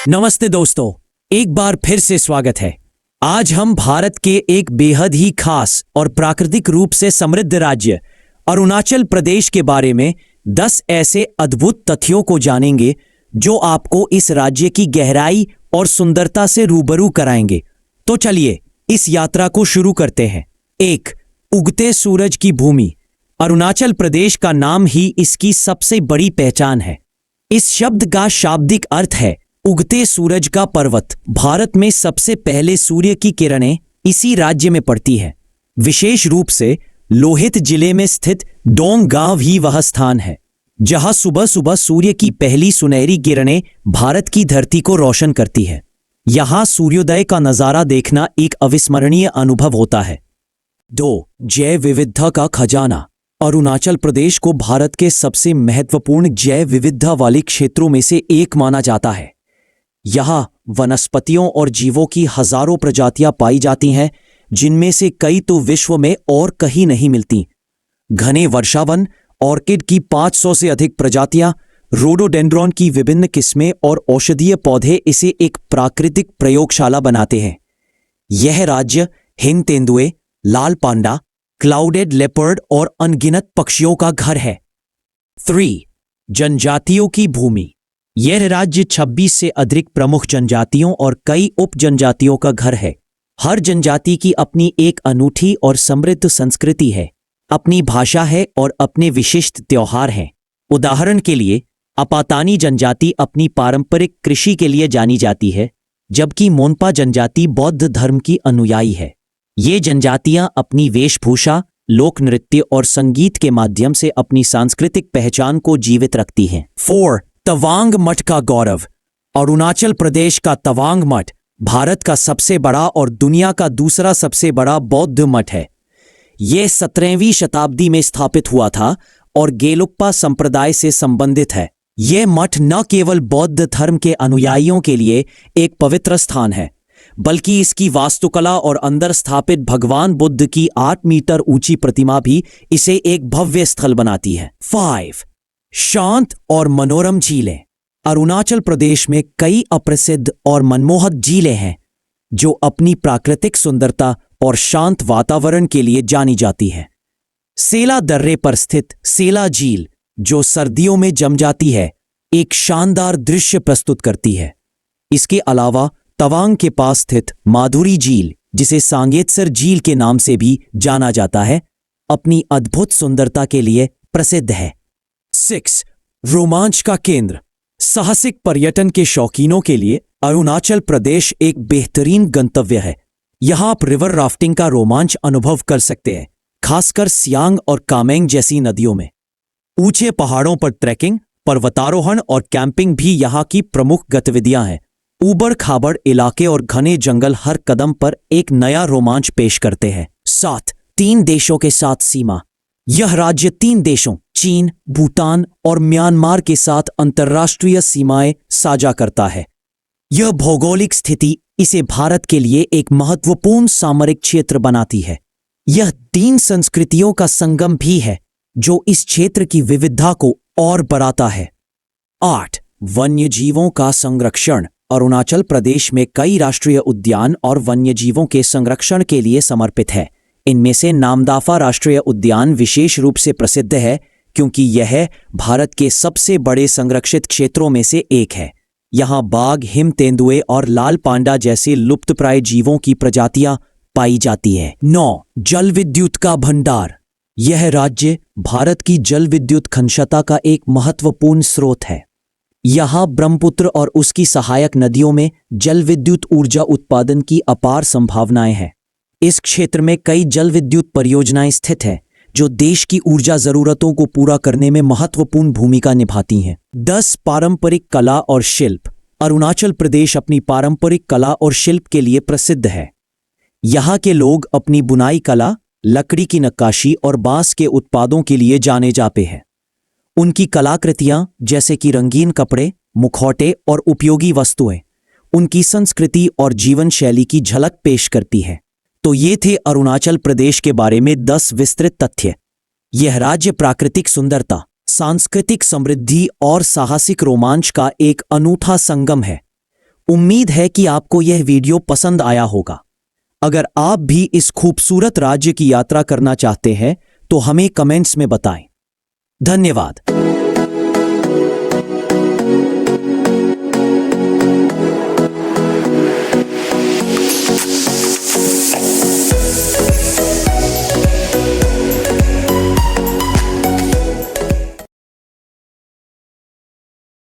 नमस्ते दोस्तों, एक बार फिर से स्वागत है। आज हम भारत के एक बेहद ही खास और प्राकृतिक रूप से समृद्ध राज्य अरुणाचल प्रदेश के बारे में 10 ऐसे अद्भुत तथ्यों को जानेंगे जो आपको इस राज्य की गहराई और सुंदरता से रूबरू कराएंगे। तो चलिए इस यात्रा को शुरू करते हैं। 1. उगते सूरज की भूमि। अरुणाचल प्रदेश का नाम ही इसकी सबसे बड़ी पहचान है। इस शब्द का शाब्दिक अर्थ है उगते सूरज का पर्वत। भारत में सबसे पहले सूर्य की किरणें इसी राज्य में पड़ती है। विशेष रूप से लोहित जिले में स्थित डोंग गांव ही वह स्थान है जहां सुबह सुबह सूर्य की पहली सुनहरी किरणें भारत की धरती को रोशन करती है। यहां सूर्योदय का नजारा देखना एक अविस्मरणीय अनुभव होता है। 2. जैव विविधता का खजाना। अरुणाचल प्रदेश को भारत के सबसे महत्वपूर्ण जैव विविधता वाले क्षेत्रों में से एक माना जाता है। यहाँ वनस्पतियों और जीवों की हजारों प्रजातियां पाई जाती हैं, जिनमें से कई तो विश्व में और कहीं नहीं मिलती। घने वर्षावन, ऑर्किड की 500 से अधिक प्रजातियां, रोडोडेंड्रॉन की विभिन्न किस्में और औषधीय पौधे इसे एक प्राकृतिक प्रयोगशाला बनाते हैं। यह राज्य हिम तेंदुए, लाल पांडा, क्लाउडेड लेपर्ड और अनगिनत पक्षियों का घर है। 3. जनजातियों की भूमि। यह राज्य 26 से अधिक प्रमुख जनजातियों और कई उप जनजातियों का घर है। हर जनजाति की अपनी एक अनूठी और समृद्ध संस्कृति है, अपनी भाषा है और अपने विशिष्ट त्योहार हैं। उदाहरण के लिए अपातानी जनजाति अपनी पारंपरिक कृषि के लिए जानी जाती है, जबकि मोन्पा जनजाति बौद्ध धर्म की अनुयायी है। ये जनजातियां अपनी वेशभूषा, लोक नृत्य और संगीत के माध्यम से अपनी सांस्कृतिक पहचान को जीवित रखती हैं। 4. तवांग मठ का गौरव। अरुणाचल प्रदेश का तवांग मठ भारत का सबसे बड़ा और दुनिया का दूसरा सबसे बड़ा बौद्ध मठ है। यह 17वीं शताब्दी में स्थापित हुआ था और गेलुप्पा संप्रदाय से संबंधित है। यह मठ न केवल बौद्ध धर्म के अनुयायियों के लिए एक पवित्र स्थान है, बल्कि इसकी वास्तुकला और अंदर स्थापित भगवान बुद्ध की 8 मीटर ऊंची प्रतिमा भी इसे एक भव्य स्थल बनाती है। 5. शांत और मनोरम झीलें। अरुणाचल प्रदेश में कई अप्रसिद्ध और मनमोहक झीलें हैं जो अपनी प्राकृतिक सुंदरता और शांत वातावरण के लिए जानी जाती हैं। सेला दर्रे पर स्थित सेला झील, जो सर्दियों में जम जाती है, एक शानदार दृश्य प्रस्तुत करती है। इसके अलावा तवांग के पास स्थित माधुरी झील, जिसे सांगेत्सर झील के नाम से भी जाना जाता है, अपनी अद्भुत सुंदरता के लिए प्रसिद्ध है। 6. रोमांच का केंद्र। साहसिक पर्यटन के शौकीनों के लिए अरुणाचल प्रदेश एक बेहतरीन गंतव्य है। यहां आप रिवर राफ्टिंग का रोमांच अनुभव कर सकते हैं, खासकर सियांग और कामेंग जैसी नदियों में। ऊंचे पहाड़ों पर ट्रैकिंग, पर्वतारोहण और कैंपिंग भी यहां की प्रमुख गतिविधियां हैं। ऊबड़ खाबड़ इलाके और घने जंगल हर कदम पर एक नया रोमांच पेश करते हैं। 7. 3 देशों के साथ सीमा। यह राज्य 3 देशों चीन, भूटान और म्यांमार के साथ अंतर्राष्ट्रीय सीमाएं साझा करता है। यह भौगोलिक स्थिति इसे भारत के लिए एक महत्वपूर्ण सामरिक क्षेत्र बनाती है। यह 3 संस्कृतियों का संगम भी है, जो इस क्षेत्र की विविधता को और बढ़ाता है। 8. वन्यजीवों का संरक्षण। अरुणाचल प्रदेश में कई राष्ट्रीय उद्यान और वन्यजीवों के संरक्षण के लिए समर्पित है। इनमें से नामदाफा राष्ट्रीय उद्यान विशेष रूप से प्रसिद्ध है क्योंकि यह भारत के सबसे बड़े संरक्षित क्षेत्रों में से एक है। यहाँ बाघ, हिम तेंदुए और लाल पांडा जैसे लुप्तप्राय जीवों की प्रजातियां पाई जाती हैं। 9. जल विद्युत का भंडार। यह राज्य भारत की जल विद्युत क्षमता का एक महत्वपूर्ण स्रोत है। यहाँ ब्रह्मपुत्र और उसकी सहायक नदियों में जल विद्युत ऊर्जा उत्पादन की अपार संभावनाएं हैं। इस क्षेत्र में कई जल विद्युत परियोजनाएं स्थित हैं जो देश की ऊर्जा जरूरतों को पूरा करने में महत्वपूर्ण भूमिका निभाती हैं। 10. पारंपरिक कला और शिल्प। अरुणाचल प्रदेश अपनी पारंपरिक कला और शिल्प के लिए प्रसिद्ध है। यहाँ के लोग अपनी बुनाई कला, लकड़ी की नक्काशी और बांस के उत्पादों के लिए जाने जाते हैं। उनकी कलाकृतियां जैसे कि रंगीन कपड़े, मुखौटे और उपयोगी वस्तुएं उनकी संस्कृति और जीवन शैली की झलक पेश करती हैं। तो ये थे अरुणाचल प्रदेश के बारे में 10 विस्तृत तथ्य। यह राज्य प्राकृतिक सुंदरता, सांस्कृतिक समृद्धि और साहसिक रोमांच का एक अनूठा संगम है। उम्मीद है कि आपको यह वीडियो पसंद आया होगा। अगर आप भी इस खूबसूरत राज्य की यात्रा करना चाहते हैं तो हमें कमेंट्स में बताएं। धन्यवाद।